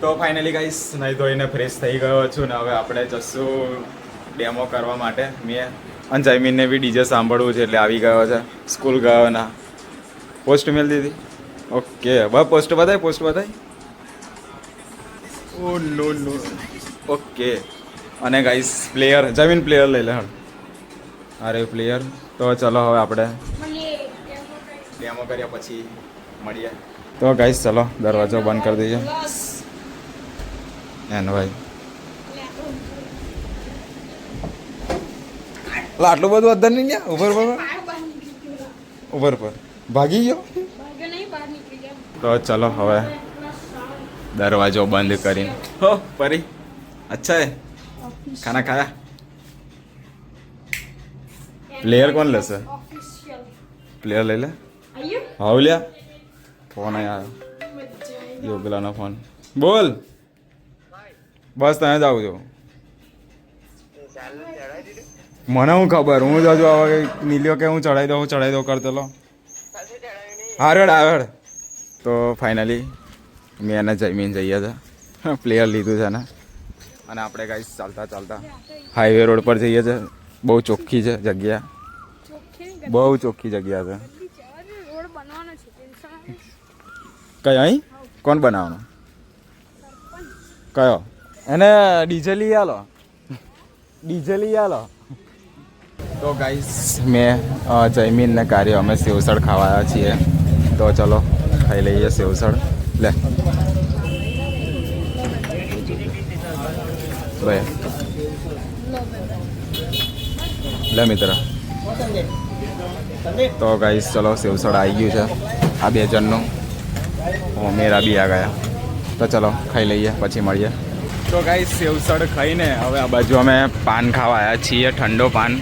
તો finally guys નહીં ધોઈને ફ્રેશ થઈ ગયો છું ને હવે આપણે જશું ડેમો કરવા માટે. મેં અને જયમીનને બી ડીજે સાંભળવું છે એટલે આવી ગયો છે. સ્કૂલ ગયો ના પોસ્ટ મેલ દીધી. ઓકે બસ પોસ્ટ બતાય. ઓ નો નો. ઓકે અને ગાઈસ પ્લેયર જમીન પ્લેયર લઈ લે. અરે પ્લેયર તો ચલો હવે આપણે ડેમો કર્યા પછી મળીએ. તો ગાઈસ ચલો દરવાજો બંધ કરી દઈએ. એન ભાઈ આટલું બધું અધર નહીં ગયા ઉપર પર ભાગી ગયો. તો ચલો હવે દરવાજો બંધ કરીને હો પરી અચ્છા હે ખાના ખાયા. પ્લેયર કોણ લેશે? પ્લેયર લઈ લે. હાવ લ્યા ફોન આવ્યો યોગલાનો ફોન. બોલ બસ તમે જ આવજો. મને હું ખબર હું જ હજુ હવે નીલ્યો કે હું ચડાવી દઉં કરતેલો. આગળ તો ફાઇનલી મેં એને જમીન જઈએ છે. પ્લેયર લીધું છે ને અને આપણે ગાઈસ ચાલતા હાઈવે રોડ પર જઈએ છે. બહુ ચોખ્ખી છે જગ્યા, બહુ ચોખ્ખી જગ્યા છે. કઈ અહીં કોણ બનાવવાનું? કયો? એને ડીજે લઈ આલો. તો ગાઈસ મેં જયમીન ને કાર્ય અમે સેવસળ ખાવાયા છીએ. તો ચલો ખાઈ લઈએ સેવસળ. લે ભાઈ લે મિત્ર. તો ગાઈસ ચલો સેવસળ આવી ગયું છે આ 2 જણનું. મેરા બી આ ગયા. તો ચલો ખાઈ લઈએ પછી મળીએ. તો ગાઈસ સેવસળ ખાઈને હવે આ બાજુ અમે પાન ખાવા આવ્યા છીએ. ઠંડો પાન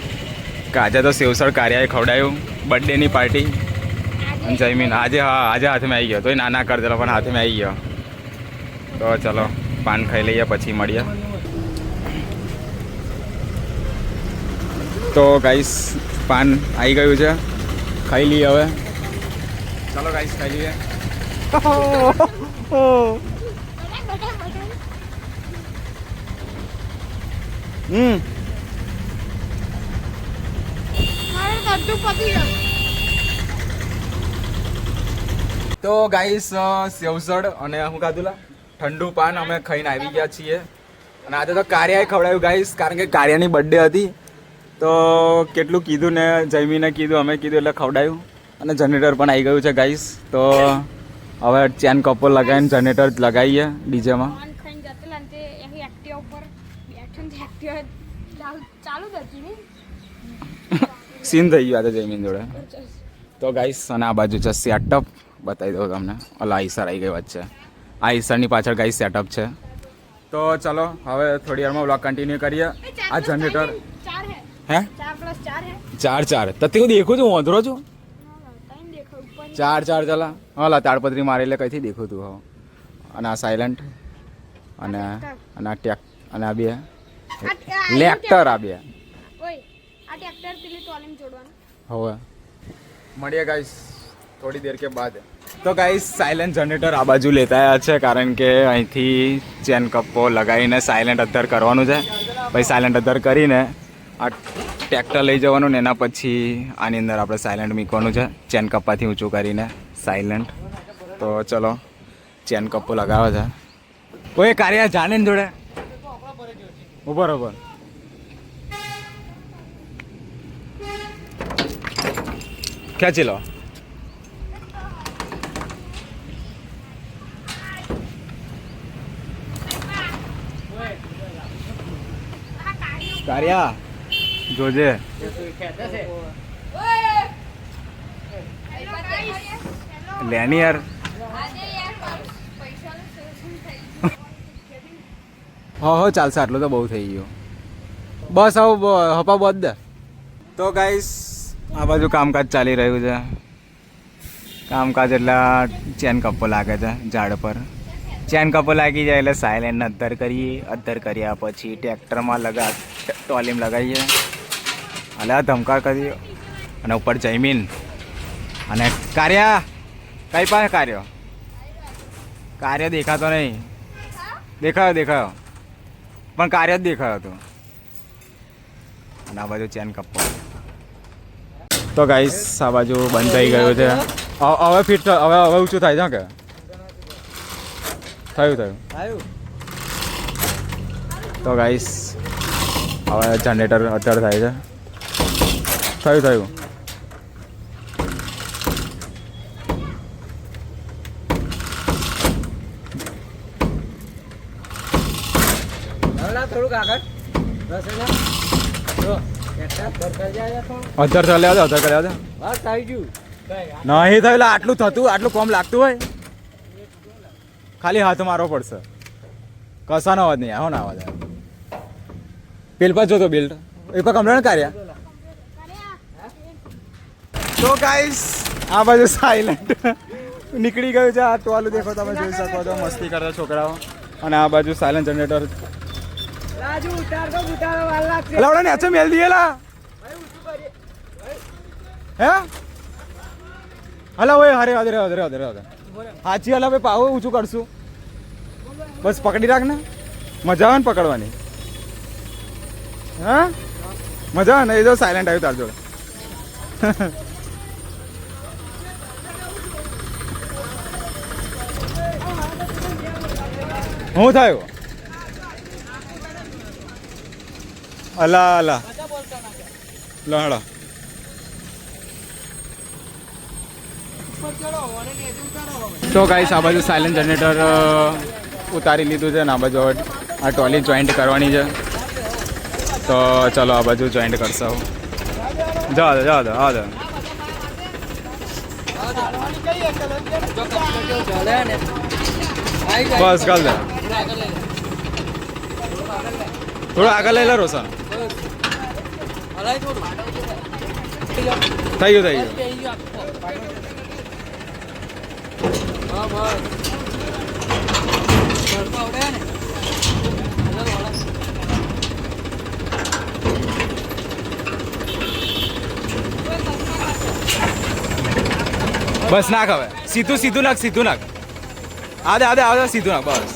કે આજે તો સેવસળ કાર્યાએ ખવડાવ્યું બર્થડેની પાર્ટી. અને જયમીન આજે હાથમાં આવી ગયો. તો નાના કરી દેલો પણ હાથમાં આવી ગયો. તો ચલો પાન ખાઈ લઈએ પછી મળીએ. તો ગાઈસ પાન આવી ગયું છે, ખાઈ લઈએ હવે. ચલો ગાઈસ ખાઈ લઈએ. તો ગાઈસ સેવસળ અને હું ખાધું ઠંડુ પાન અમે ખાઈને આવી ગયા છીએ. અને આજે તો કાર્યાએ ખવડાવ્યું ગાઈસ, કારણ કે કાર્યાની બર્થડે હતી. તો કેટલું કીધું ને જયમીને કીધું અમે કીધું એટલે ખવડાવ્યું. અને જનરેટર પણ આવી ગયું છે ગાઈસ. તો હવે ચેન કપો લગાવીને જનરેટર લગાવીએ ડીજેમાં. સીન થઈ ગયું આજે જયમીન જોડે. તો ગાઈસ અને આ બાજુ છે સેટઅપ, બતાવી દઉં તમને. ઓલા આઈસર આવી ગઈ વચ્ચે. આ આઈસરની પાછળ ગાઈસ સેટઅપ છે. તો ચલો હવે થોડી વારમાં વ્લોગ કન્ટિન્યુ કરીએ. આ જનરેટર હે 4 તો તે હું દેખું છું, હું અધરો છું. 4 ચલા હલા તાડપત્રી મારે એટલે કઈથી દેખું તું. હવે અને આ સાયલન્ટ અને આ ટેક અને આ 2 લેક્ટર. આ 2 હવે મળીએ ગાઈસ થોડી દેર કે બાદ. તો ગાઈસ સાયલેન્ટ જનરેટર આ બાજુ લેતા આવ્યા છે, કારણ કે અહીંથી ચેન કપ્પો લગાવીને સાયલેન્ટ અધર કરવાનું છે. પછી સાયલેન્ટ અધર કરીને આ ટ્રેક્ટર લઈ જવાનું ને એના પછી આની અંદર આપણે સાયલેન્ટ મૂકવાનું છે, ચેન કપ્પાથી ઊંચું કરીને સાયલેન્ટ. તો ચલો ચેન કપ્પો લગાવે છે. કોઈ કાર્ય જાણે ને જોડે બરોબર. ખેંચી લો. કાર્યા જોજે લેની યાર. હો ચાલશે, આટલું તો બહુ થઈ ગયું. બસ આવું હપા બધ દે. તો ગાઈસ આ બાજુ કામકાજ ચાલી રહ્યું છે. કામકાજ એટલે ચેન કપ્પો લાગે છે ઝાડ પર. ચેન કપ્પો લાગી જાય એટલે સાયલેન્ટ અધર કર્યા પછી ટ્રેક્ટરમાં ટોલીમ લગાવીએ. એટલે ધમકાર કરીએ. અને ઉપર જયમીન અને કાર્યા કઈ પાસે કાર્ય દેખાતો નહીં. દેખાયો પણ કાર્ય જ દેખાયો હતો. અને આ બાજુ ચેન કપ્પો. તો ગાઈસ આ બાજુ બંધ થઈ ગયું છે. હવે ફિટ હવે ઊંચું થાય છે કે થયું. તો ગાઈસ હવે જનરેટર અત્યારે થાય છે. થયું. થોડુંક આગળ અધર ચાલે અધર કર્યા હતા. હા થઈ ગયું નહીં થયું. આટલું કોમ લાગતું હોય ખાલી હાથ મારવો પડશે. કશાનો અવાજ નહીં આવો ને અવાજ પેલ પર જોતો બિલ્ટ એ પર કમરા કાર્યા. તો ગાઈસ આ બાજુ સાયલેન્ટ નીકળી ગયું છે. આ ટોલું દેખો તમે જોઈ શકો છો મસ્તી કરતા છોકરાઓ. અને આ બાજુ સાયલેન્ટ જનરેટર નેચે મેલ દિયેલા હે હલા ઓય હરે હાચી હલા ભાઈ પાવો ઊંચું કરશું. બસ પકડી રાખ ને. મજા આવે ને પકડવાની. હા મજા આવે ને. એ જો સાયલેન્ટ આવ્યું તાર જોડે. હું થયું અલા લો હેડો. તો ગાઈસ આ બાજુ સાયલેન્ટ જનરેટર ઉતારી લીધું છે ને આ બાજુ આ ટ્રોલી જોઈન્ટ કરવાની છે. તો ચલો આ બાજુ જોઈન્ટ કરશો. જવા દો બસ કર દે. થોડું આગળ લઈ લે રોશન. થઈ ગયું બસ નાખ હવે. સીધું નાખ આદે સીધું નાખ બસ.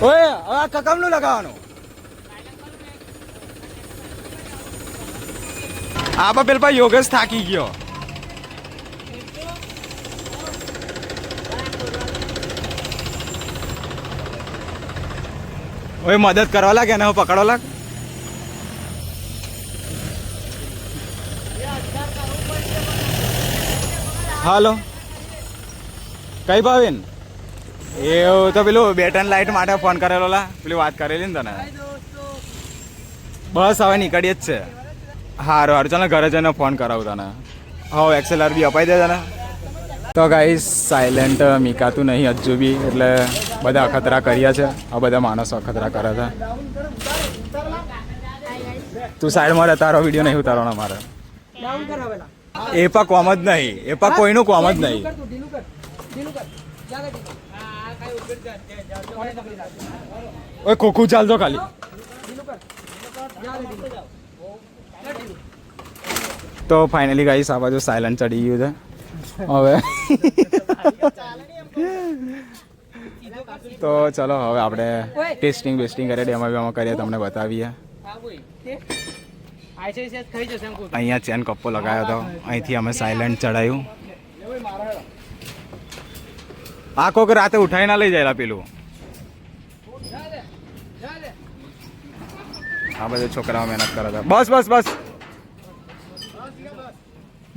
ઓય આ કકમનું લગાવવાનું. આ પેલા યોગેશ થાકી ગયો. ઓય મદદ કરવા લાગે ને પકડવા લાગ. હાલો કઈ ભાવિન એવું તો પેલું બેટન લાઇટ માટે ફોન કરેલો પેલી વાત કરેલી ને તને. બસ હવે નીકળીએ જ છે. હારું ચાલો ઘરે જઈને ફોન કરાવું તને. હવે એક્સએલઆર બી અપાઈ દે તને. તો ગાઈસ સાયલેન્ટ મીકાતું નહીં હજુ બી એટલે બધા અખતરા કર્યા છે. આ બધા માણસો અખતરા કરે છે. તું સાઈડમાં રહે. તારો વિડીયો નહીં ઉતારવાનો મારે. એ પણ કોમ જ નહીં. એ પણ કોઈનું કોમ જ નહીં. ઓય ખોખું ચાલજો ખાલી. તો ફાઇનલી ગાઈસ આ બાજુ સાયલેન્ટ ચડી ગયું છે. હવે તો ચલો હવે આપણે ટેસ્ટિંગ કરીએ ડેમો કરીએ તમને બતાવીએ. અહીંયા ચેન કપ્પો લગાવ્યો હતો. અહીંથી અમે સાયલેન્ટ ચડાયું. આ કોક રાતે ઉઠાઈ ના લઈ જાય પેલું. આ બધા છોકરાઓ મહેનત કરે છે. બસ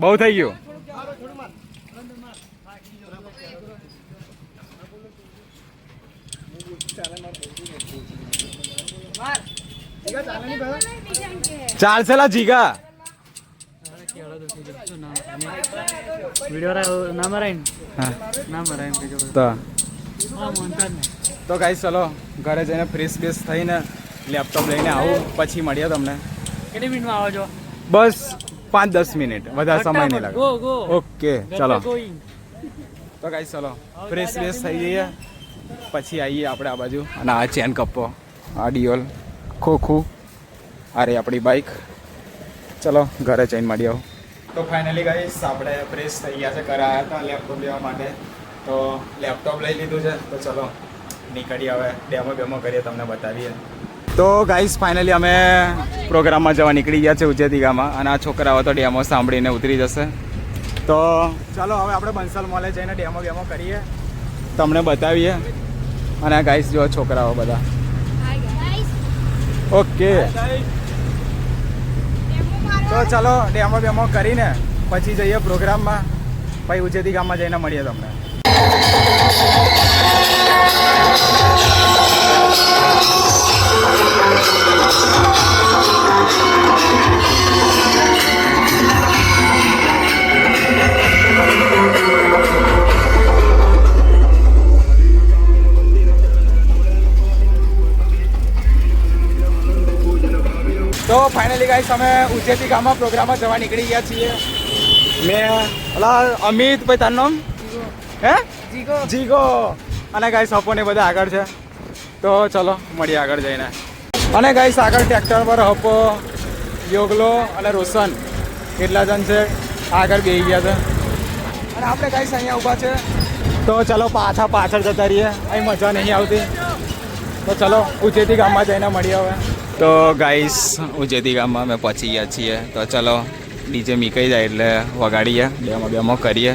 બહુ થઈ ગયું. ચાલશે લા જીગા. તો ગાઈસ ચલો ઘરે જઈને ફ્રેશ થઈને લેપટોપ લઈને આવું પછી મળીએ તમને. કેટલી મિનિટમાં આવો છો? બસ 5-10 મિનિટ, વધારે સમય નહીં લાગે. ઓકે ચલો. તો ગાઈસ ચલો ફ્રેશ થઈ જઈએ પછી આવીએ આપણે આ બાજુ. અને આ ચેન કપ્પો, આ ડિયોલ, ખોખું, અરે આપણી બાઇક. ચલો ઘરે જઈને મળી આવું. તો ફાઇનલી ગાઈસ આપણે ફ્રેશ થઈ ગયા છે, ઘરે આવ્યા હતા લેપટોપ લેવા માટે, તો લેપટોપ લઈ લીધું છે. તો ચલો નીકળીએ હવે, ડેમો કરીએ, તમને બતાવીએ. તો ગાઈસ ફાઇનલી અમે પ્રોગ્રામમાં જવા નીકળી ગયા છે ઉજેતી ગામમાં, અને આ છોકરાઓ તો ડેમો સાંભળીને ઉતરી જશે. તો ચાલો હવે આપણે બંસલ મોલે જઈને ડેમો કરીએ, તમને બતાવીએ. અને ગાઈસ જો છોકરાઓ બધા ઓકે. તો ચાલો ડેમો કરીને પછી જઈએ પ્રોગ્રામમાં, પછી ઉજેતી ગામમાં જઈને મળીએ તમને. તો ફાઇનલી ગાઈસ અમે ઉજેતી ગામમાં પ્રોગ્રામમાં જવા નીકળી ગયા છીએ. મેં અમિત ભાઈ તારું નામ હે જીગો અને ગાઈસ હપો ને બધા આગળ છે. તો ચલો મળીએ આગળ જઈને. અને ગાઈસ આગળ ટ્રેક્ટર પર હપો, યોગલો અને રોશન કેટલા જણ છે આગળ બેસી ગયા છે. અને આપણે ગાઈસ અહીંયા ઊભા છે. તો ચલો પાછળ જતા રહીએ, અહીં મજા નહીં આવતી. તો ચલો ઉજેતી ગામમાં જઈને મળીએ હવે. તો ગાઈસ ઉજેતી ગામમાં અમે પહોંચી ગયા છીએ. તો ચલો ડીજે મીકાઈ જાય એટલે વગાડીએ, ડેમો કરીએ.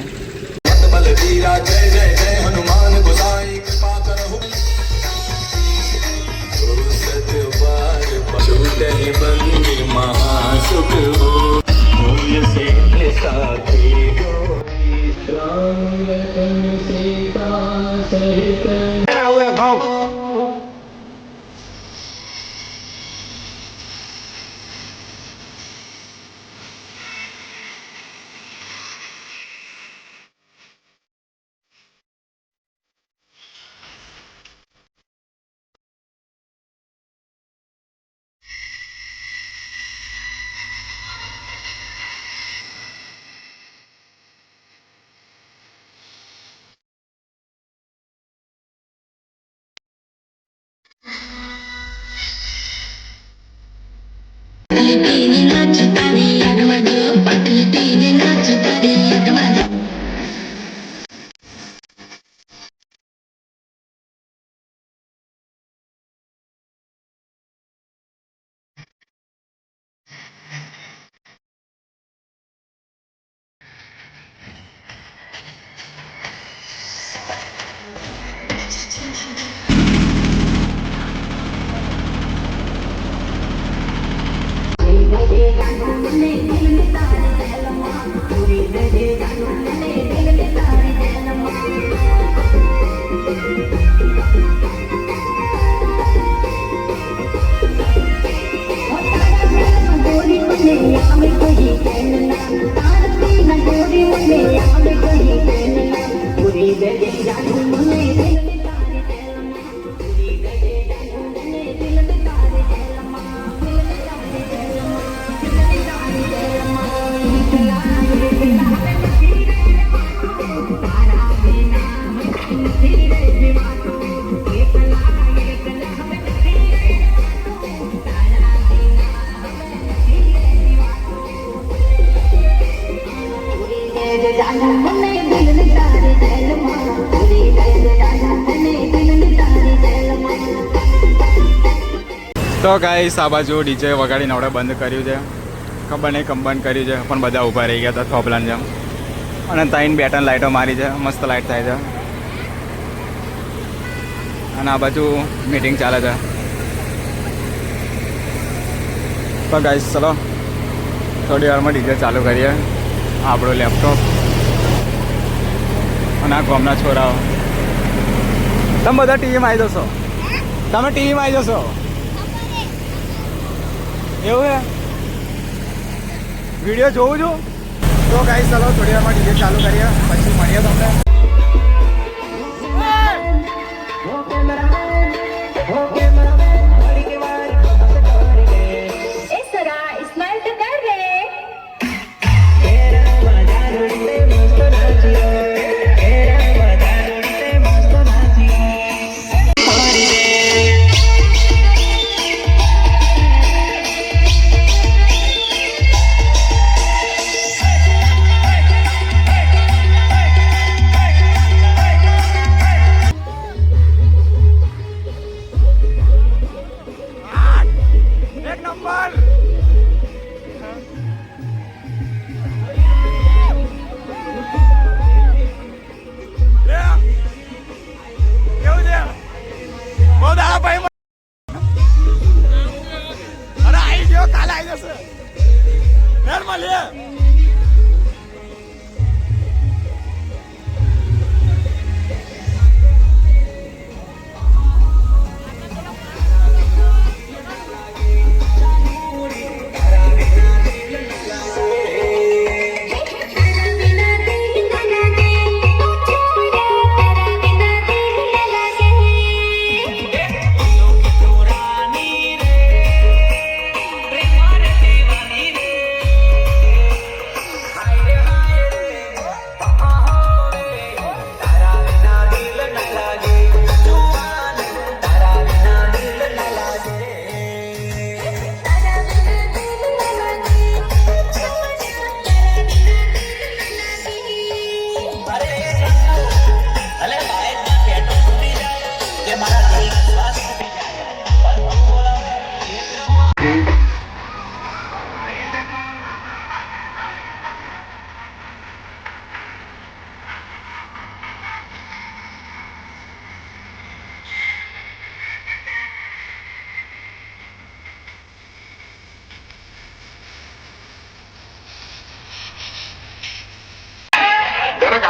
તો ગાઈસ આ બાજુ ડીજે વગાડીને આપણે બંધ કર્યું છે, ખબર નહીં કમ બંધ કર્યું છે, પણ બધા ઊભા રહી ગયા હતા થોપલાની જેમ. અને ત્રણ બે ત્રણ લાઇટો મારી છે, મસ્ત લાઇટ થાય છે. અને આ બાજુ મીટિંગ ચાલે છે. તો ગાઈસ ચલો થોડી વારમાં ડીજે ચાલુ કરીએ. આપણું લેપટોપ અને આ ગામના છોરાઓ. તમે બધા ટીવીમાં આવી જશો, તમે ટીવીમાં આવી જશો એવું હે? વિડીયો જોઉં છું. તો ગાઈસ ચાલો થોડી વારમાં ડીજે ચાલુ કરીએ, પછી મળીએ તમને.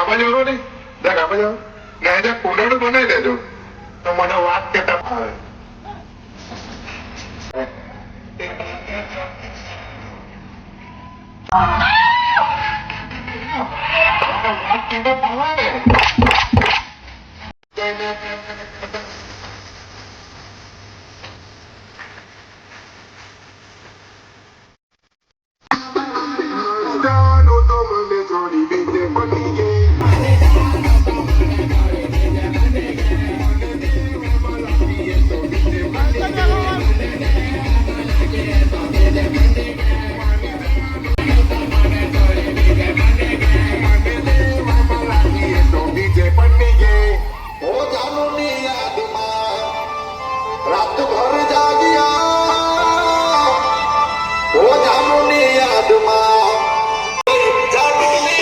ગાભા જરો ને જા ગાભા જાઓ ના જા કોડાનું બનાવી દેજો તો મને વાત કેતા ફાવે વાત કેતા ફાવે જાનો તો મને થોડી બીજે બની ગઈ रात भर जागिया ओ जानू ने याद मां जानू ने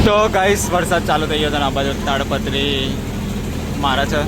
તો ગાઈસ વરસાદ ચાલુ થઈ ગયો હતો ને આ બાજુ તાડપત્રી મારે છે.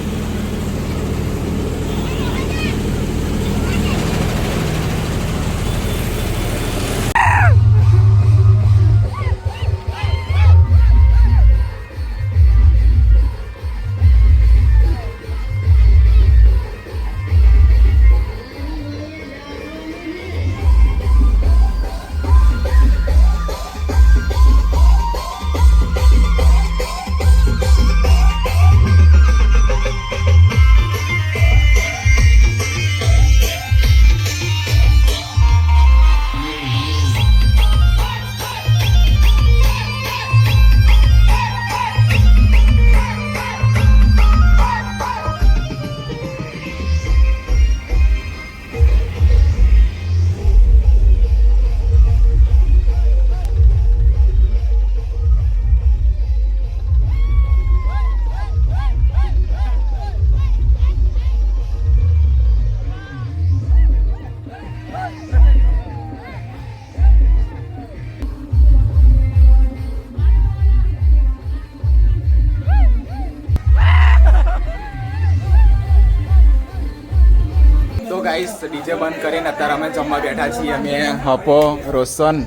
તો ગાઈસ ડીજે બંધ કરીને અત્યારે અમે જમવા બેઠા છીએ. અમે હપો, રોશન,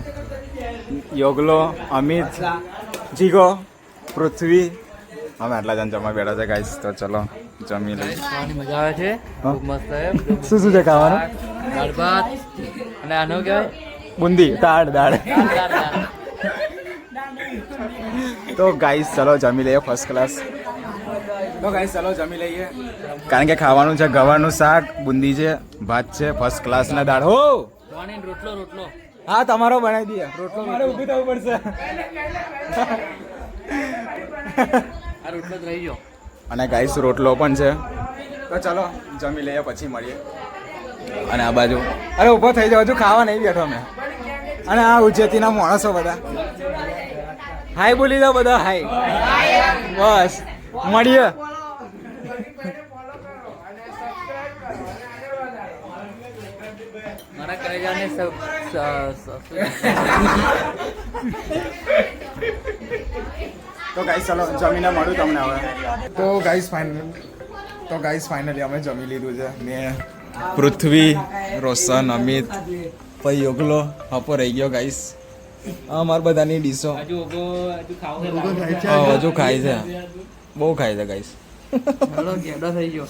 યોગલો, અમિત, જીગો, પૃથ્વી અમે આટલા જણ જમવા બેઠા છે ગાઈસ. તો ચલો જમી લઈએ. ખાવાની મજા આવે છે ખૂબ મસ્ત છે. શું શું છે ખાવાનું? દાળ ભાત અને આનો કહેવાય બુંદી, દાળ દાળ. તો ગાઈસ ચલો જમી લઈએ ફર્સ્ટ ક્લાસ. તો ગાઈસ ચલો જમી લઈએ કારણ કે ખાવાનું છે ગવાનું શાક, બુંદી છે, ભાત છે, ફર્સ્ટ ક્લાસ ના દાળ. હો જવાની રોટલો રોટલો હા તમારો બનાવી દઈએ. રોટલો મારે ઊભી થવું પડશે. આ રોટલો જ રહી ગયો. અને ગાઈસ રોટલો પણ છે. તો ચલો જમી લઈએ પછી મળીએ. અને આ બાજુ અરે ઊભો થઈ જાવ, હજુ ખાવા નહીં બેઠો મેં. અને આ ઉજ્જૈનના માણસો બધા હાય બોલી દો બધા. હાય બસ મળીએ. મારા કલેજાને તો ગાઈસ ચલો જમીને મળું તમને હવે. તો ગાઈસ ફાઇનલી અમે જમી લીધું છે. મેં, પૃથ્વી, રોશન, અમિત, પછી યોગલો, હપો રહી ગયો ગાઈસ. આ અમારા બધાની ડીશો હજુ ખાવ હજુ ખાય છે, બહુ ખાય છે ગાઈસ. ગેડો થઈ ગયો.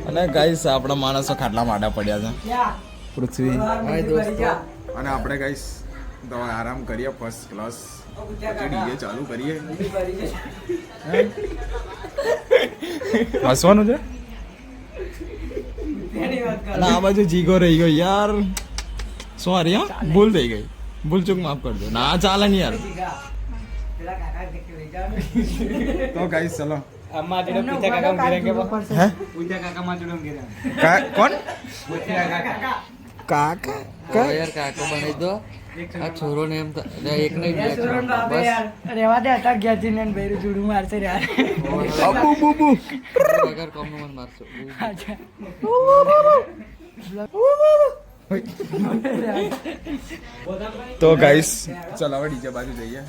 અને ગાઈસ આપણા માણસો ખાટલા માડા પડ્યા છે. પૃથ્વી અને આપણે ગાઈસ તો આરામ કરીએ ફર્સ્ટ ક્લાસ. ડીજે ચાલુ કરીએ. હસવાનું છે. અને આ બાજુ જીગો રહી ગયો યાર. સોરી હા, ભૂલ થઈ ગઈ. ભૂલ ચૂક માફ કરજો. ના ચાલે નહીં યાર. તો ગાઈસ ચલો અમ્મા જોડે પૂજા કાકા ઘરે કે હે પૂજા કાકા માં જોડે ઘરે કોણ પૂજા કાકા કાકા યાર કાકો બનાવી દો. આ છોરો ને એમ એક ને બસ રેવા દે હતા ઘેરથી ને બૈરું જુડું મારશે યાર અબુ બુ બુ વગર કોમ નું મન મારશો તો ગાઈસ ચાલો હવે ડીજે બાજુ જઈએ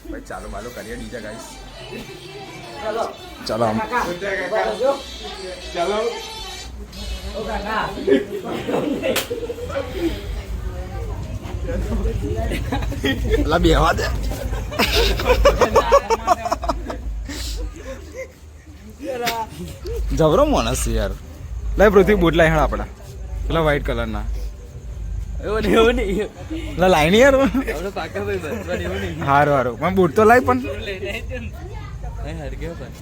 ભાઈ ચાલો બાલો કરીએ ડીજે ગાઈસ ચાલો આમ ચાલો લા બેહવા દે જબરો માણસ છે યાર લાય પૃથ્વી બૂટ લાય હણ આપડા પેલા વ્હાઈટ કલર ના એવું નહીં લા લાય ની યાર આપણે પાકા ભાઈ બસ એવું નહીં હારું હારું મને બૂટ તો લાય પણ હર ગયો પણ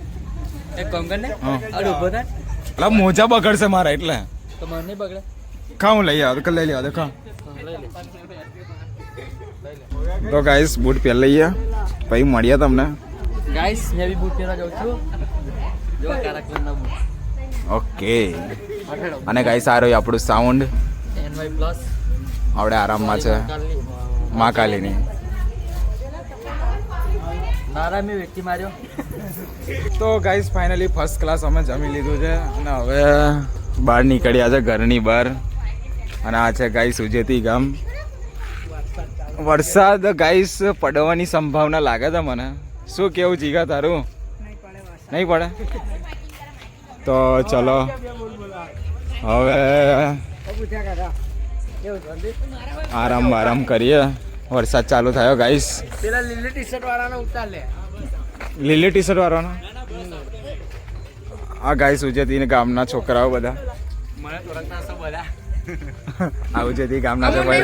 એક કામ કર ને હા. આ ઉભો થા લા મોજા બગડશે મારા એટલે તો મને નહીં બગડે ખા હું લઈ આવ લઈ લેવા દે ખા લઈ લે તો ગાઈસ બૂટ પહેર લઈએ પછી મળીએ તમને ગાઈસ મેં બી બૂટ પહેરવા જાઉં છું જો કાળા કલરના બૂટ ઓકે અને ગાઈસ આ રહ્યું આપણું સાઉન્ડ NY પ્લસ આપણે આરામમાં છે મહાકાલીની નારા મેં વ્યક્તિ માર્યો તો ગાઈસ ફાઇનલી ફર્સ્ટ ક્લાસ અમે જમી લીધું છે અને હવે બહાર નીકળ્યા છે ઘરની બહાર અને આ છે ગાઈસ ઉજેતી ગામ વરસાદ ગાઈસ પડવાની સંભાવના લાગે છે મને શું કેવું જીગા તારું નહીં પડે તો ચલો હવે આરામ કરીએ વરસાદ ચાલુ થયો ગાઈસ પેલા લીલી ટી શર્ટ વાળાને ઉતાર લે લીલી ટી શર્ટ વાળાનો આ ગાઈસ ઉજેતી ગામના છોકરાઓ બધા મને ઓળખતા છો બધા આ ઉજેતી ગામના છે ભાઈ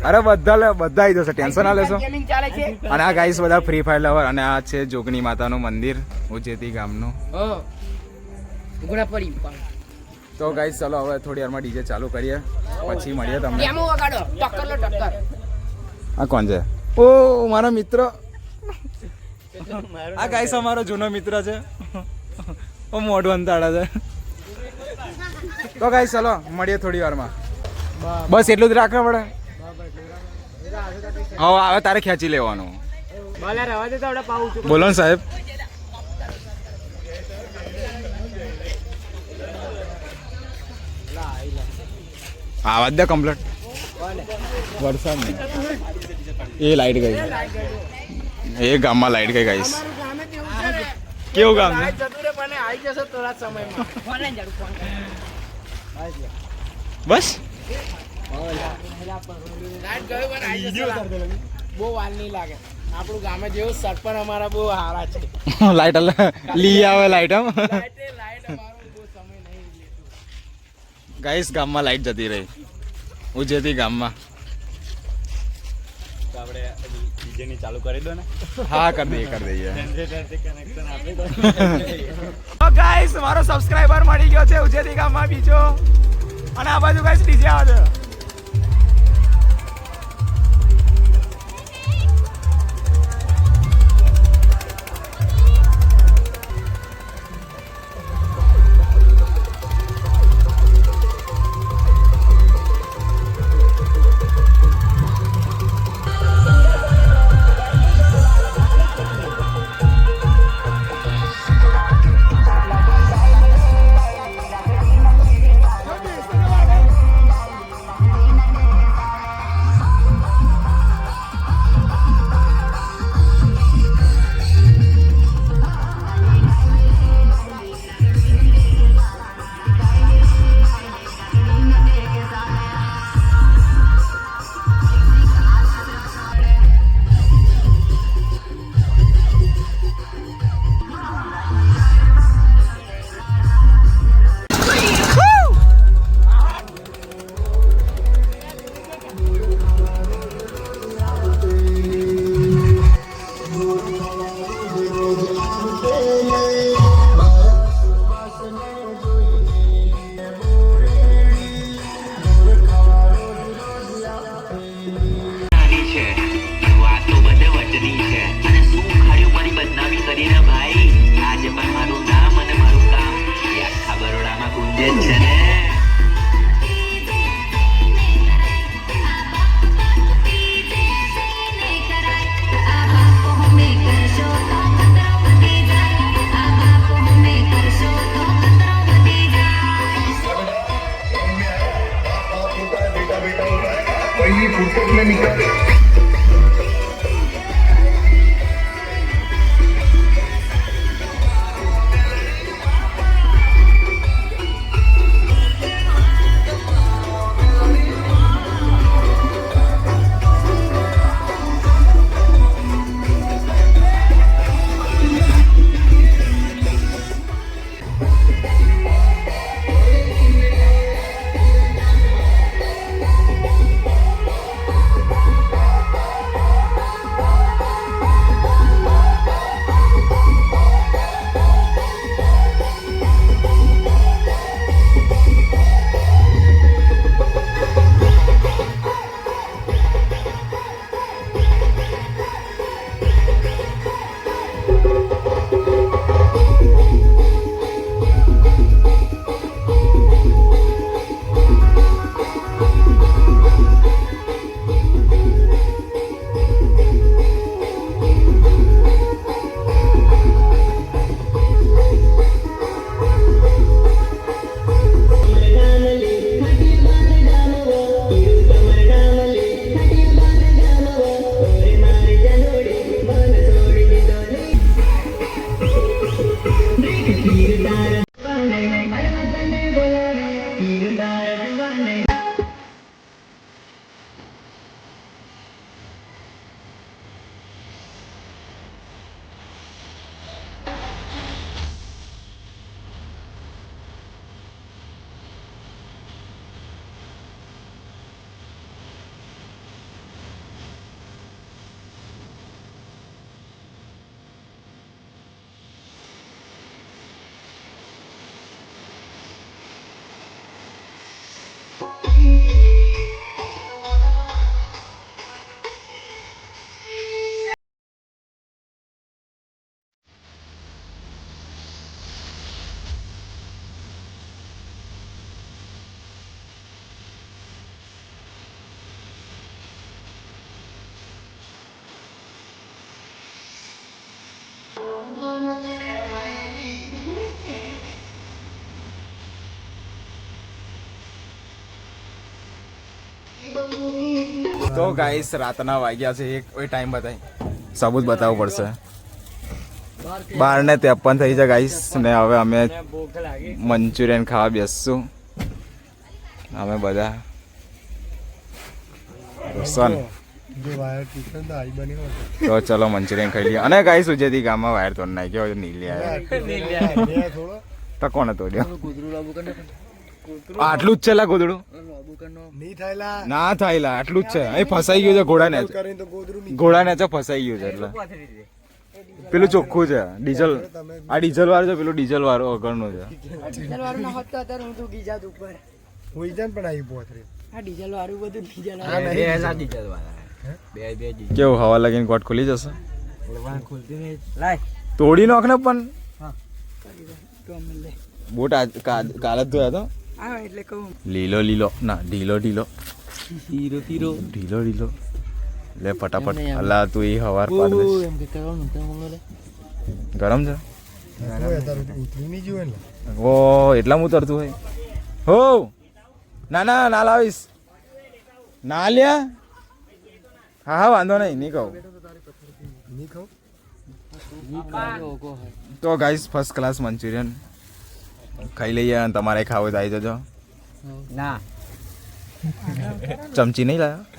અરે બધા આવી જશે ટેન્શન ના લેશો ગેમિંગ ચાલે છે અને આ ગાઈસ બધા ફ્રી ફાયર લવર અને આ છે જોગણી માતાનું મંદિર ઉજેતી ગામનું ગુણા પડી તો ગાઈસ ચલો હવે થોડી વારમાં ડીજે ચાલુ કરીએ પછી મળીએ તમને કેમો વગાડો ટક્કર લો ટક્કર આ કોણ છે ઓ મારો મિત્ર આ ગાઈસ અમારો જૂનો મિત્ર છે ઓ મોઢું અંતાડે છે તો ગાઈસ ચલો મળીએ થોડી વારમાં બસ એટલું જ રાખવા પડે હવે આવે તારે ખેંચી લેવાનું ભલે રહેવા દે તો આપણે પાઉં છું બોલો ને સાહેબ આવાજ દે કમ્પ્લીટ વરસાદ નહીં એ લાઈટ ગઈ એ ગામમાં લાઈટ ગઈ ગાઈસ કેવું ગામ છે જતું રે મને આવી જશે થોડા સમયમાં ફોન જાડું ફોન બસ લાઈટ ગયો પણ આવી જશે બહુ વાર નહીં લાગે આપણું ગામે જેવું સરપંચ અમારા બહુ સારા છે લાઈટ લઈ આવે લાઈટ આમ લાઈટ અમારો બહુ સમય નહીં લેતું ગાઈસ ગામમાં લાઈટ જતી રહી ઉજેતી ગામમાં આપણે ડીજે ની ચાલુ કરી દો ને હા કરી દઈએ જનરેટર કનેક્શન આપી દો તો ગાઈસ મારો સબસ્ક્રાઇબર મળી ગયો છે ઉજેતી ગામમાં બીજો અને આ બાજુ ગાઈસ ડીજે આવે છે इसमें निकल તો ગાઈસ રાતના વાગ્યા છે એક ટાઈમ બતાવી સબૂત બતાવવું પડશે 12:53 થઈ છે ગાઈસ ને હવે અમે મંચુરિયન ખાવા બેસશું અમે બધા રોશન તો ચલો મંચુરિયન ખાઈ લઈએ અને ગાઈસ સુજેતી ગામમાં વાયર તોડ નાખ્યો નીલી આવ્યો તો કોને તોડ્યો આટલું જ છે લા ગોદડું ના થાયલા આટલું જ છે અહીં ફસાઈ ગયું છે ઘોડા ને ફસાઈ ગયું છે એટલે પેલું ચોખ્ખું છે ડીઝલ આ ડીઝલ વાળું છે પેલું ડીઝલ વાળું અગરનું છે કેવું હવા લાગીને કોટ ખુલી જશે તોડી નાખ ને પણ બોટ કાલે જ ધોયા તો લીલો લીલો ના ઢીલો ઢીલો ઢીલો ઢીલો લે ફટાફટ અલા તું એ હવાર પાડ દે ગરમ છે ઓ એટલા હું તરતું હોય હો ના ના ના લાવીશ ના લ્યા હા હા વાંધો નહીં કહું તો ગાઈસ ફર્સ્ટ ક્લાસ મંચુરિયન ખાઈ લઈએ અને તમારે ખાવું તો આવી જજો ના ચમચી નહીં લાયા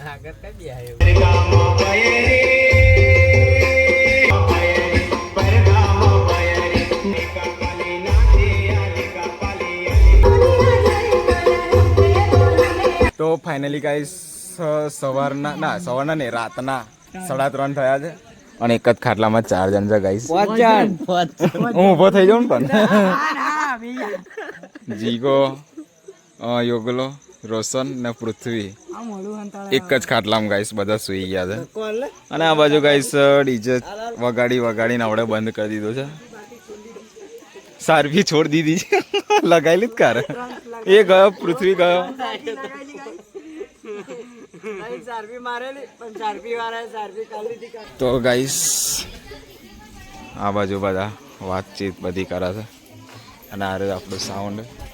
તો ફાઇનલી ગાઈસ સવારના ને રાતના 3:30 થયા છે અને એક જ ખાટલામાં 4 જણ છે ગાઈસ હું ઊભો થઈ જાઉં ને પણ જીગો યોગલો રોશન ને પૃથ્વી એક જ ખાટલામાં ગાઈસ બધા સુઈ ગયા છે અને આ બાજુ ગાઈસ ડીજે વગાડીને આવડે બંધ કરી દીધો છે સારભી છોડ દીધી છે લગાયેલી જ કાર એ ગયો પૃથ્વી ગયો તો ગાઈસ આ બાજુ બધા વાતચીત બધી કરે છે અને આ આપણું સાઉન્ડ